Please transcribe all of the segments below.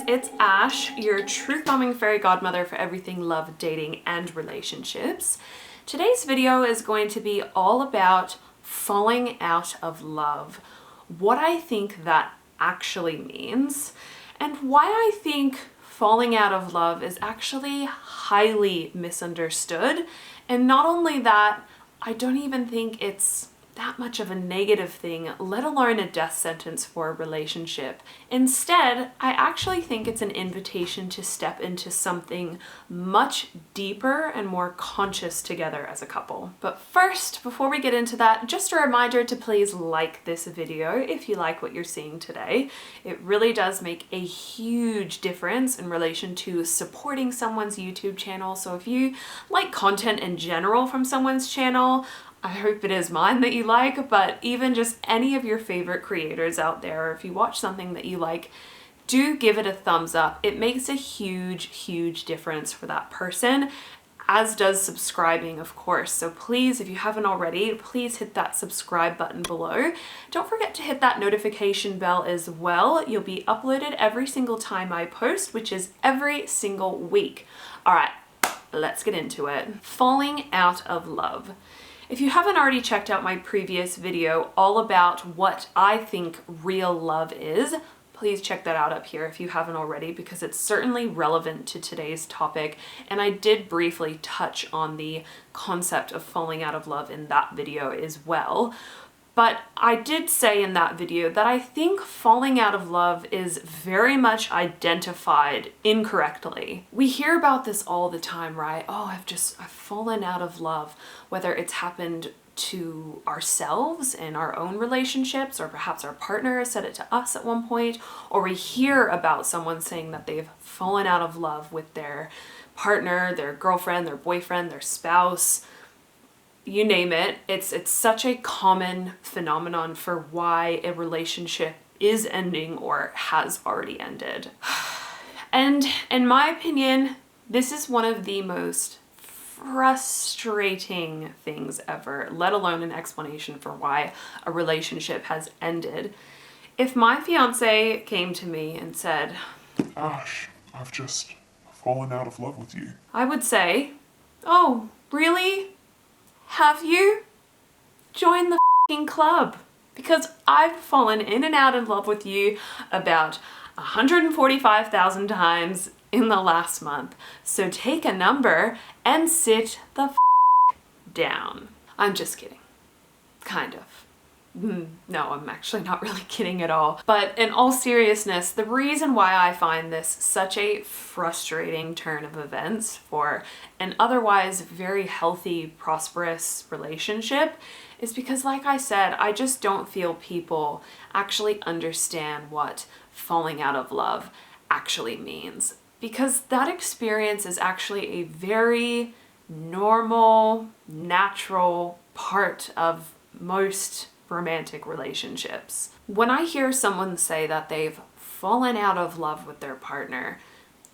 it's Ash, your truth-bombing fairy godmother for everything love, dating, and relationships. Today's video is going to be all about falling out of love, what I think that actually means, and why I think falling out of love is actually highly misunderstood. And not only that, I don't even think it's that much of a negative thing, let alone a death sentence for a relationship. Instead, I actually think it's an invitation to step into something much deeper and more conscious together as a couple. But first, before we get into that, just a reminder to please like this video if you like what you're seeing today. It really does make a huge difference in relation to supporting someone's YouTube channel. So if you like content in general from someone's channel, I hope it is mine that you like, but even just any of your favorite creators out there, if you watch something that you like, do give it a thumbs up. It makes a huge, huge difference for that person, as does subscribing, of course. So please, if you haven't already, please hit that subscribe button below. Don't forget to hit that notification bell as well. You'll be uploaded every single time I post, which is every single week. All right, let's get into it. Falling out of love. If you haven't already checked out my previous video all about what I think real love is, please check that out up here if you haven't already, because it's certainly relevant to today's topic. And I did briefly touch on the concept of falling out of love in that video as well. But I did say in that video that I think falling out of love is very much identified incorrectly. We hear about this all the time, right? Oh, I've fallen out of love, whether it's happened to ourselves in our own relationships, or perhaps our partner has said it to us at one point, or we hear about someone saying that they've fallen out of love with their partner, their girlfriend, their boyfriend, their spouse. You name it. It's such a common phenomenon for why a relationship is ending or has already ended. And in my opinion, this is one of the most frustrating things ever, let alone an explanation for why a relationship has ended. If my fiance came to me and said, "Ash, I've just fallen out of love with you," I would say, "Oh, really? Have you? Join the f***ing club, because I've fallen in and out of love with you about 145,000 times in the last month. So take a number and sit the f*** down." I'm just kidding. Kind of. No, I'm actually not really kidding at all. But in all seriousness, the reason why I find this such a frustrating turn of events for an otherwise very healthy, prosperous relationship is because, like I said, I just don't feel people actually understand what falling out of love actually means. Because that experience is actually a very normal, natural part of most romantic relationships. When I hear someone say that they've fallen out of love with their partner,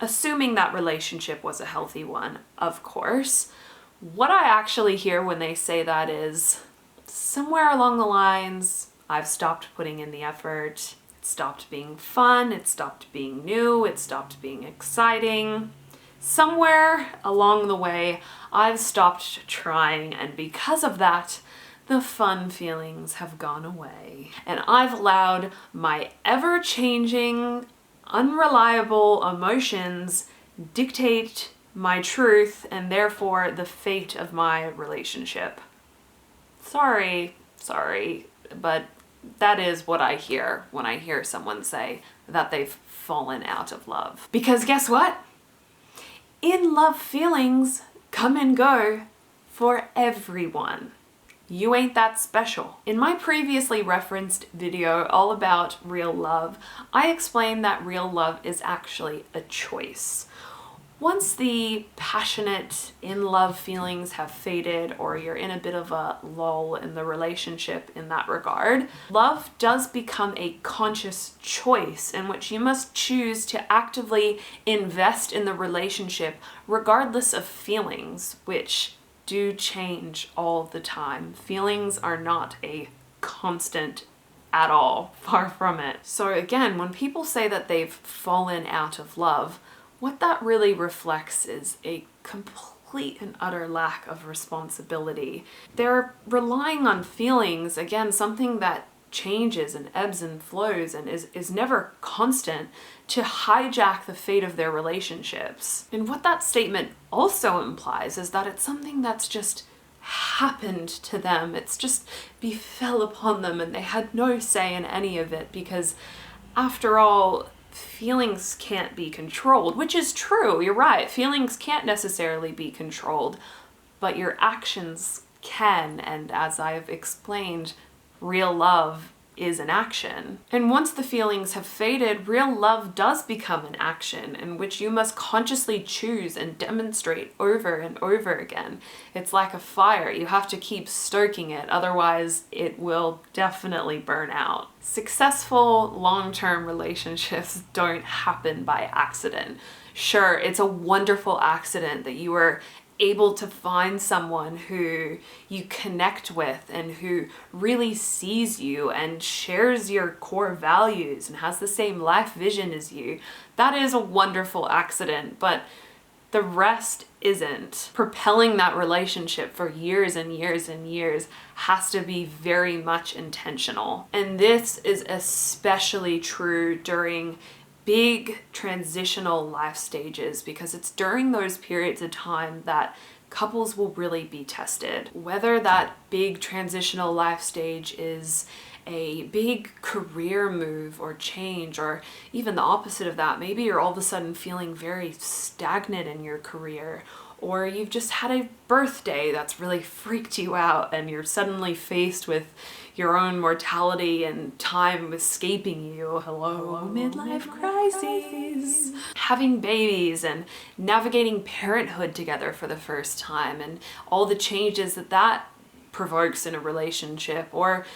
assuming that relationship was a healthy one, of course, what I actually hear when they say that is somewhere along the lines, I've stopped putting in the effort, it stopped being fun, it stopped being new, it stopped being exciting. Somewhere along the way, I've stopped trying, and because of that, the fun feelings have gone away. And I've allowed my ever-changing, unreliable emotions dictate my truth and therefore the fate of my relationship. Sorry, but that is what I hear when I hear someone say that they've fallen out of love. Because guess what? In love, feelings come and go for everyone. You ain't that special. In my previously referenced video all about real love, I explained that real love is actually a choice. Once the passionate in-love feelings have faded, or you're in a bit of a lull in the relationship in that regard, love does become a conscious choice in which you must choose to actively invest in the relationship regardless of feelings, which do change all the time. Feelings are not a constant at all. Far from it. So again, when people say that they've fallen out of love, what that really reflects is a complete and utter lack of responsibility. They're relying on feelings, again, something that changes and ebbs and flows and is never constant, to hijack the fate of their relationships. And what that statement also implies is that it's something that's just happened to them. It's just befell upon them and they had no say in any of it, because after all, feelings can't be controlled, which is true. You're right. Feelings can't necessarily be controlled, but your actions can. And as I've explained, real love is an action. And once the feelings have faded, real love does become an action in which you must consciously choose and demonstrate over and over again. It's like a fire. You have to keep stoking it, otherwise it will definitely burn out. Successful long-term relationships don't happen by accident. Sure, it's a wonderful accident that you are able to find someone who you connect with and who really sees you and shares your core values and has the same life vision as you. That is a wonderful accident, but the rest isn't. Propelling that relationship for years and years and years has to be very much intentional. And this is especially true during big transitional life stages, because it's during those periods of time that couples will really be tested. Whether that big transitional life stage is a big career move or change, or even the opposite of that, maybe you're all of a sudden feeling very stagnant in your career, or you've just had a birthday that's really freaked you out and you're suddenly faced with your own mortality and time escaping you. Hello, midlife crises. Having babies and navigating parenthood together for the first time and all the changes that provokes in a relationship. Or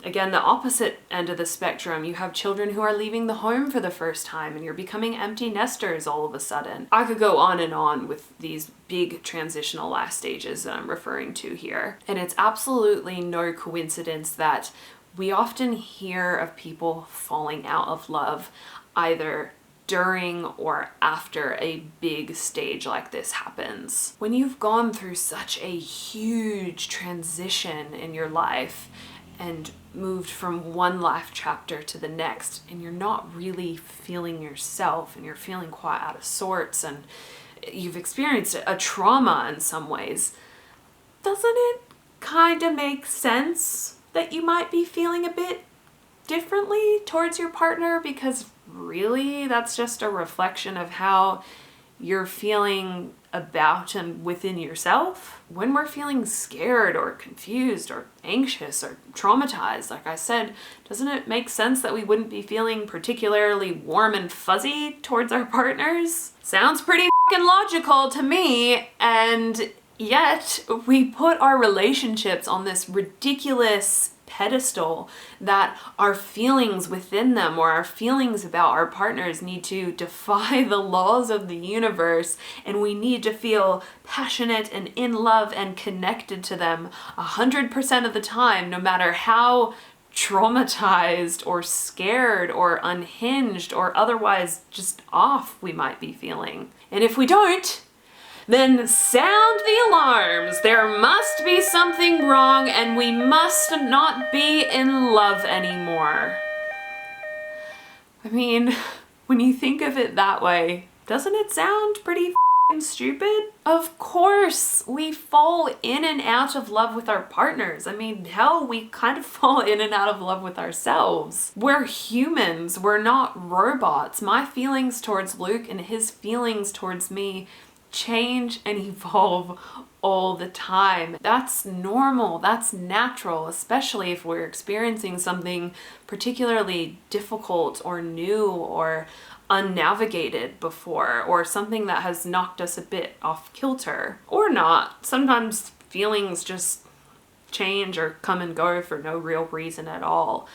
again, the opposite end of the spectrum, you have children who are leaving the home for the first time and you're becoming empty nesters all of a sudden. I could go on and on with these big transitional life stages that I'm referring to here. And it's absolutely no coincidence that we often hear of people falling out of love either during or after a big stage like this happens. When you've gone through such a huge transition in your life and moved from one life chapter to the next, and you're not really feeling yourself and you're feeling quite out of sorts and you've experienced a trauma in some ways, doesn't it kind of make sense that you might be feeling a bit differently towards your partner? Because really, that's just a reflection of how you're feeling about and within yourself. When we're feeling scared or confused or anxious or traumatized, like I said, doesn't it make sense that we wouldn't be feeling particularly warm and fuzzy towards our partners? Sounds pretty fucking logical to me, and yet we put our relationships on this ridiculous pedestal that our feelings within them or our feelings about our partners need to defy the laws of the universe, and we need to feel passionate and in love and connected to them 100% of the time, no matter how traumatized or scared or unhinged or otherwise just off we might be feeling. And if we don't, then sound the alarms. There must be something wrong and we must not be in love anymore. I mean, when you think of it that way, doesn't it sound pretty f***ing stupid? Of course, we fall in and out of love with our partners. I mean, hell, we kind of fall in and out of love with ourselves. We're humans, we're not robots. My feelings towards Luke and his feelings towards me change and evolve all the time. That's normal, that's natural, especially if we're experiencing something particularly difficult or new or unnavigated before, or something that has knocked us a bit off kilter. Or not. Sometimes feelings just change or come and go for no real reason at all.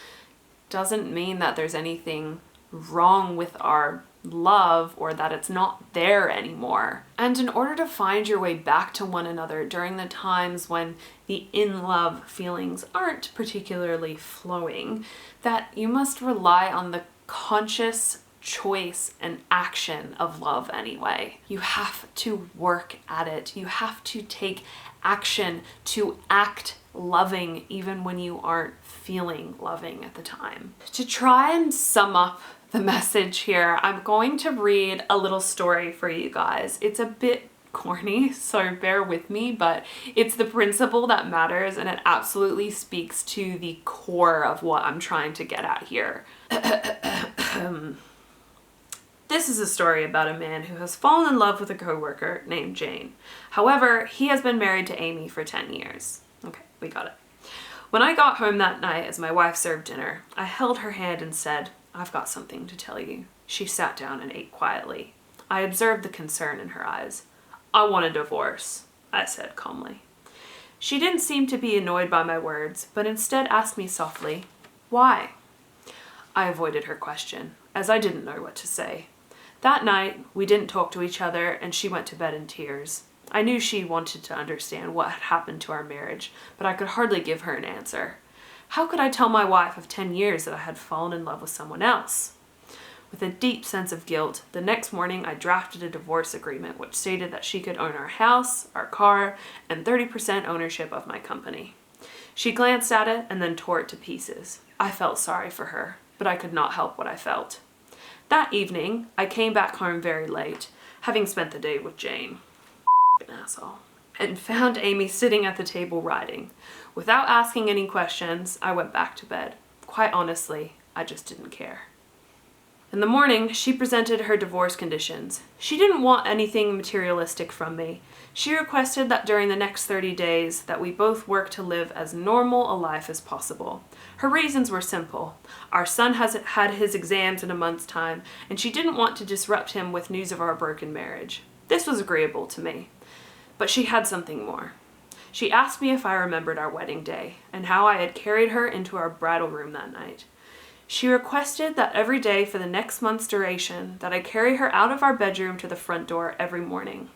Doesn't mean that there's anything wrong with our love or that it's not there anymore. And in order to find your way back to one another during the times when the in love feelings aren't particularly flowing, that you must rely on the conscious choice and action of love anyway. You have to work at it. You have to take action to act loving even when you aren't feeling loving at the time. To try and sum up the message here, I'm going to read a little story for you guys. It's a bit corny, so bear with me, but it's the principle that matters and it absolutely speaks to the core of what I'm trying to get at here. This is a story about a man who has fallen in love with a coworker named Jane. However, he has been married to Amy for 10 years. Okay, we got it. When I got home that night as my wife served dinner, I held her hand and said, "I've got something to tell you." She sat down and ate quietly. I observed the concern in her eyes. "I want a divorce," I said calmly. She didn't seem to be annoyed by my words, but instead asked me softly, "Why?" I avoided her question, as I didn't know what to say. That night, we didn't talk to each other, and she went to bed in tears. I knew she wanted to understand what had happened to our marriage, but I could hardly give her an answer. How could I tell my wife of 10 years that I had fallen in love with someone else? With a deep sense of guilt, the next morning I drafted a divorce agreement which stated that she could own our house, our car, and 30% ownership of my company. She glanced at it and then tore it to pieces. I felt sorry for her, but I could not help what I felt. That evening, I came back home very late, having spent the day with Jane, an asshole, and found Amy sitting at the table writing. Without asking any questions, I went back to bed. Quite honestly, I just didn't care. In the morning, she presented her divorce conditions. She didn't want anything materialistic from me. She requested that during the next 30 days that we both work to live as normal a life as possible. Her reasons were simple. Our son has had his exams in a month's time, and she didn't want to disrupt him with news of our broken marriage. This was agreeable to me. But she had something more. She asked me if I remembered our wedding day, and how I had carried her into our bridal room that night. She requested that every day for the next month's duration that I carry her out of our bedroom to the front door every morning.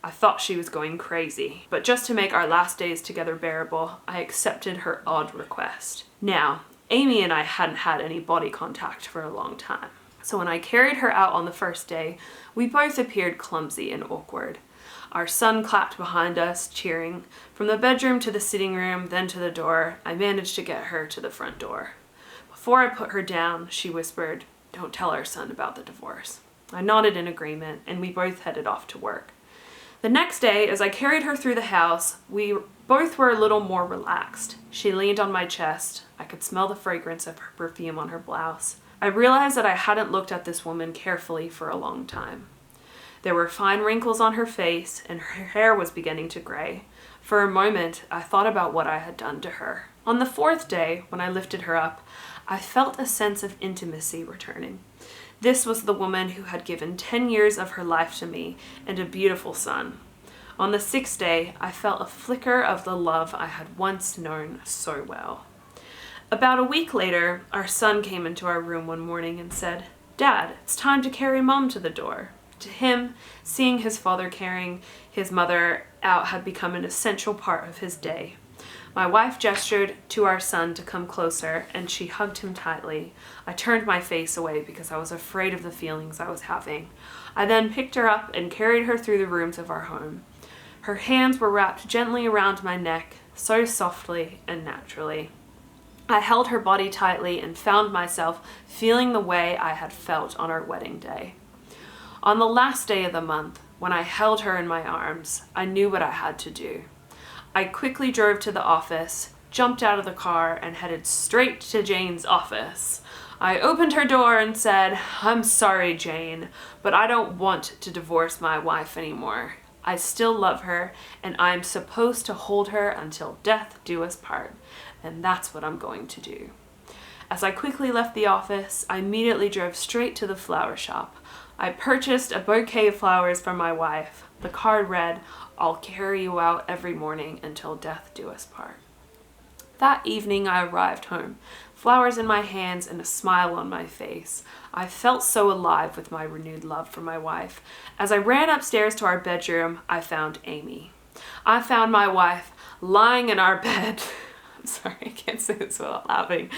I thought she was going crazy, but just to make our last days together bearable, I accepted her odd request. Now, Amy and I hadn't had any body contact for a long time, so when I carried her out on the first day, we both appeared clumsy and awkward. Our son clapped behind us, cheering. From the bedroom to the sitting room, then to the door, I managed to get her to the front door. Before I put her down, she whispered, "Don't tell our son about the divorce." I nodded in agreement, and we both headed off to work. The next day, as I carried her through the house, we both were a little more relaxed. She leaned on my chest. I could smell the fragrance of her perfume on her blouse. I realized that I hadn't looked at this woman carefully for a long time. There were fine wrinkles on her face, and her hair was beginning to gray. For a moment, I thought about what I had done to her. On the fourth day, when I lifted her up, I felt a sense of intimacy returning. This was the woman who had given 10 years of her life to me and a beautiful son. On the sixth day, I felt a flicker of the love I had once known so well. About a week later, our son came into our room one morning and said, "Dad, it's time to carry Mom to the door." To him, seeing his father carrying his mother out had become an essential part of his day. My wife gestured to our son to come closer, and she hugged him tightly. I turned my face away because I was afraid of the feelings I was having. I then picked her up and carried her through the rooms of our home. Her hands were wrapped gently around my neck, so softly and naturally. I held her body tightly and found myself feeling the way I had felt on our wedding day. On the last day of the month, when I held her in my arms, I knew what I had to do. I quickly drove to the office, jumped out of the car, and headed straight to Jane's office. I opened her door and said, "I'm sorry, Jane, but I don't want to divorce my wife anymore. I still love her, and I'm supposed to hold her until death do us part, and that's what I'm going to do." As I quickly left the office, I immediately drove straight to the flower shop. I purchased a bouquet of flowers for my wife. The card read, "I'll carry you out every morning until death do us part." That evening I arrived home, flowers in my hands and a smile on my face. I felt so alive with my renewed love for my wife. As I ran upstairs to our bedroom, I found Amy. I found my wife lying in our bed. I'm sorry, I can't say this without laughing.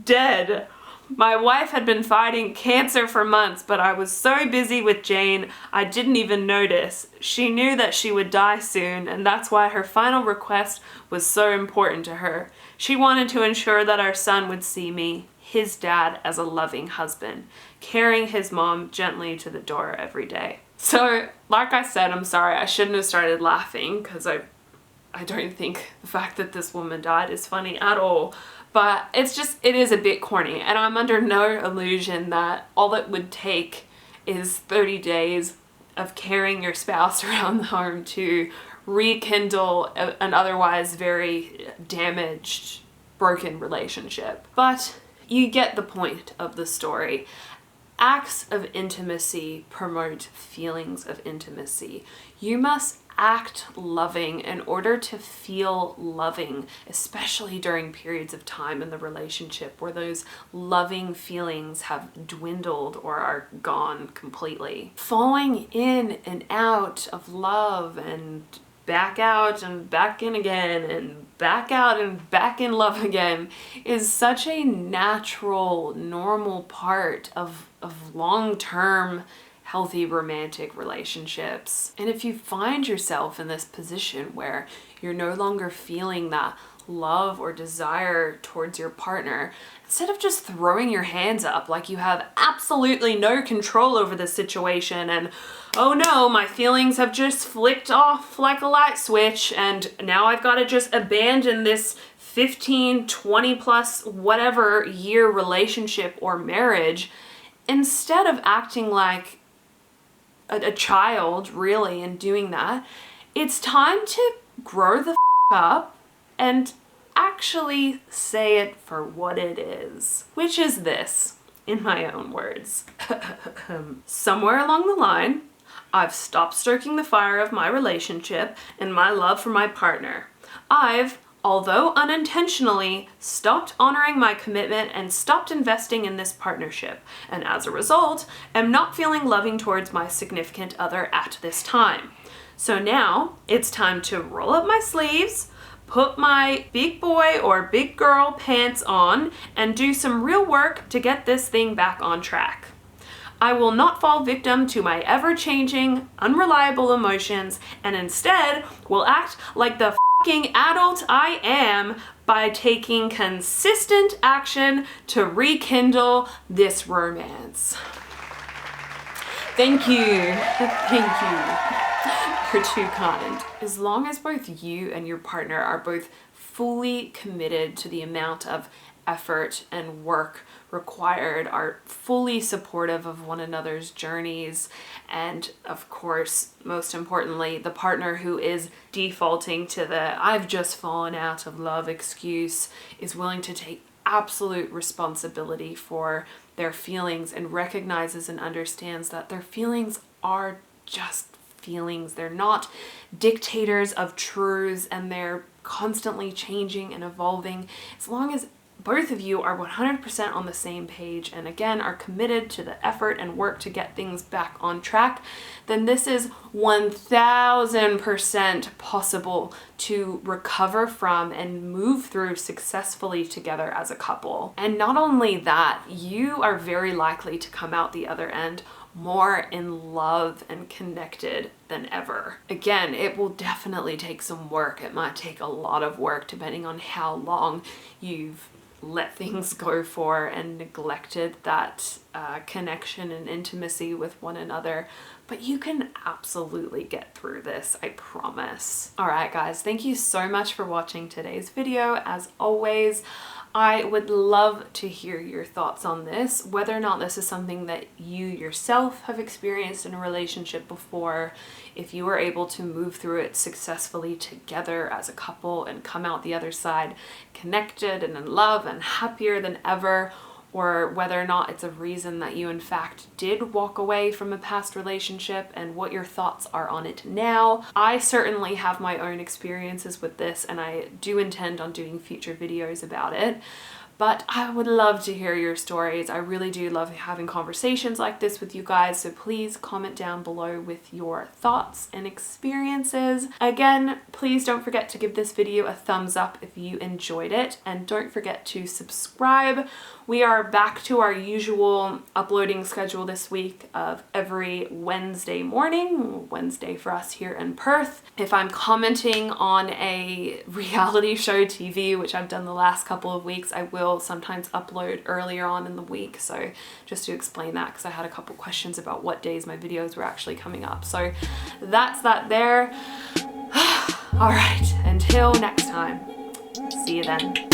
Dead. My wife had been fighting cancer for months, but I was so busy with Jane, I didn't even notice. She knew that she would die soon, and that's why her final request was so important to her. She wanted to ensure that our son would see me, his dad, as a loving husband, carrying his mom gently to the door every day. So, like I said, I'm sorry, I shouldn't have started laughing, because I don't think the fact that this woman died is funny at all. But it is a bit corny, and I'm under no illusion that all it would take is 30 days of carrying your spouse around the home to rekindle an otherwise very damaged, broken relationship. But you get the point of the story. Acts of intimacy promote feelings of intimacy. You must act loving in order to feel loving, especially during periods of time in the relationship where those loving feelings have dwindled or are gone completely. Falling in and out of love and back out and back in again and back out and back in love again is such a natural, normal part of long-term healthy romantic relationships. And if you find yourself in this position where you're no longer feeling that love or desire towards your partner, instead of just throwing your hands up like you have absolutely no control over the situation and, oh no, my feelings have just flicked off like a light switch and now I've got to just abandon this 15, 20 plus whatever year relationship or marriage, instead of acting like a child, really, and doing that, it's time to grow the up and actually say it for what it is, which is this, in my own words. Somewhere along the line, I've stopped stoking the fire of my relationship and my love for my partner. I've, although unintentionally, stopped honoring my commitment and stopped investing in this partnership, and as a result, am not feeling loving towards my significant other at this time. So now, it's time to roll up my sleeves, put my big boy or big girl pants on, and do some real work to get this thing back on track. I will not fall victim to my ever-changing, unreliable emotions, and instead will act like the fucking adult I am by taking consistent action to rekindle this romance. Thank you. Thank you. You're too kind. As long as both you and your partner are both fully committed to the amount of effort and work required, are fully supportive of one another's journeys, and of course, most importantly, the partner who is defaulting to the "I've just fallen out of love" excuse is willing to take absolute responsibility for their feelings and recognizes and understands that their feelings are just feelings. They're not dictators of truths, and they're constantly changing and evolving. As long as both of you are 100% on the same page and again are committed to the effort and work to get things back on track, then this is 1000% possible to recover from and move through successfully together as a couple. And not only that, you are very likely to come out the other end more in love and connected than ever. Again, it will definitely take some work. It might take a lot of work depending on how long you've let things go for and neglected that connection and intimacy with one another, but you can absolutely get through this, I promise. All right, guys, thank you so much for watching today's video. As always, I would love to hear your thoughts on this, whether or not this is something that you yourself have experienced in a relationship before, if you were able to move through it successfully together as a couple and come out the other side connected and in love and happier than ever, or whether or not it's a reason that you in fact did walk away from a past relationship and what your thoughts are on it now. I certainly have my own experiences with this, and I do intend on doing future videos about it. But I would love to hear your stories. I really do love having conversations like this with you guys, so please comment down below with your thoughts and experiences. Again, please don't forget to give this video a thumbs up if you enjoyed it, and don't forget to subscribe. We are back to our usual uploading schedule this week of every Wednesday morning, Wednesday for us here in Perth. If I'm commenting on a reality show TV, which I've done the last couple of weeks, I will sometimes upload earlier on in the week. So just to explain that, because I had a couple questions about what days my videos were actually coming up. So that's that there. All right, until next time, see you then.